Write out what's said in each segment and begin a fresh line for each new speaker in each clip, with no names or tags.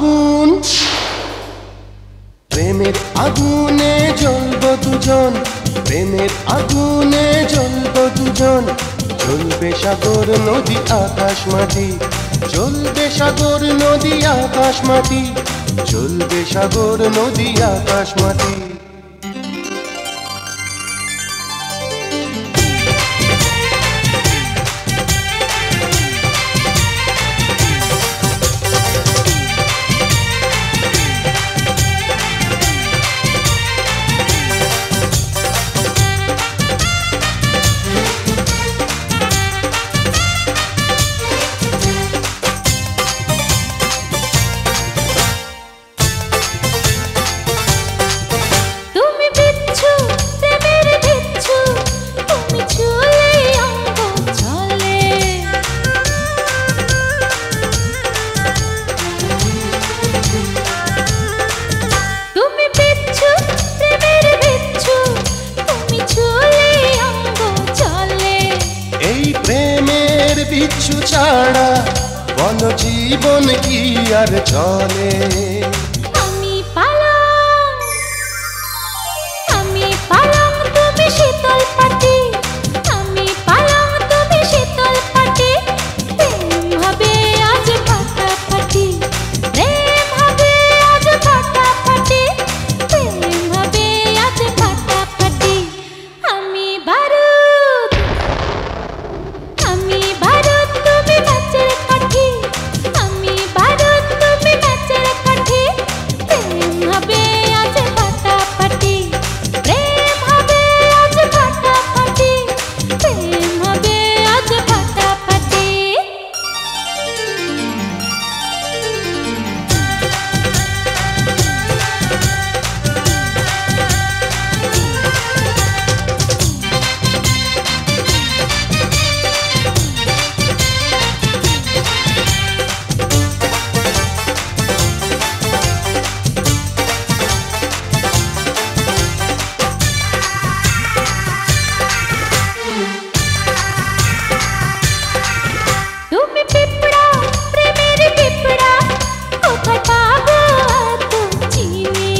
আগুন প্রেমের আগুনে জ্বলবো দুজন প্রেমের আগুনে জ্বলবো দুজন জ্বলবে সাগর নদী আকাশ মাটি জ্বলবে সাগর নদী আকাশ মাটি জ্বলবে সাগর নদী আকাশ মাটি বিচ্ছু ছাড়া বলো জীবন কি আর চলে
আমি পালাম তুমি শীতল পাটি আমি পালাম তুমি শীতল পাটি প্রেম হবে আজ ফাটাফাটি প্রেম হবে আজ ফাটাফাটি প্রেম হবে আজ ফাটাফাটি আমি বারুদ তুমি কাচের কাঠি আমি বারুদ তুমি কাচের কাঠি প্রেম হবে আজ ফাটাফাটি প্রেম হবে আজ ফাটাফাটি প্রেম হবে আজ ফাটাফাটি তুমি পিপড়া প্রেমের পিপড়া কোথায় পাবো এত চিনি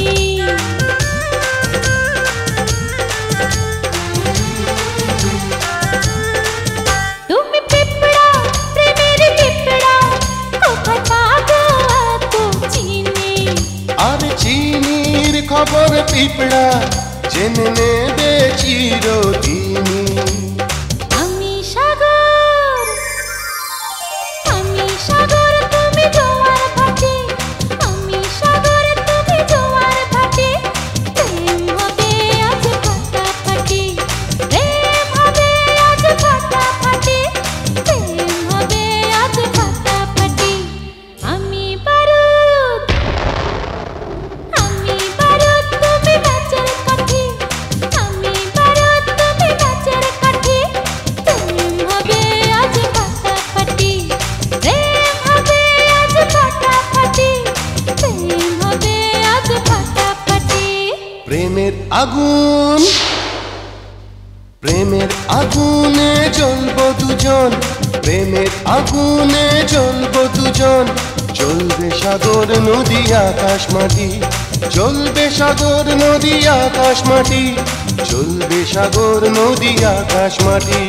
তুমি পিপড়া প্রেমের পিপড়া কোথায় পাবো এত চিনি
আর চিনির খবর পিপড়া জেনে নেবে চিরদিনই
আমি সাগর তুমি জোয়ার ভাটি আমি সাগর তুমি জোয়ার ভাটি প্রেম হবে আজ ফাটাফাটি প্রেম হবে আজ ফাটাফাটি প্রেম হবে আজ ফাটাফাটি আমি বারুদ তুমি কাচের কাঠি আমি বারুদ তুমি কাচের কাঠি প্রেম হবে আজ ফাটাফাটি প্রেম হবে আজ ফাটাফাটি প্রেম হবে আজ ফাটাফাটি
প্রেমের আগুন প্রেমের আগুনে জ্বলবো দুজন প্রেমের আগুনে জ্বলবো দুজন জ্বলবে সাগর নদী আকাশ মাটি জ্বলবে সাগর নদী আকাশ মাটি জ্বলবে সাগর নদী আকাশ মাটি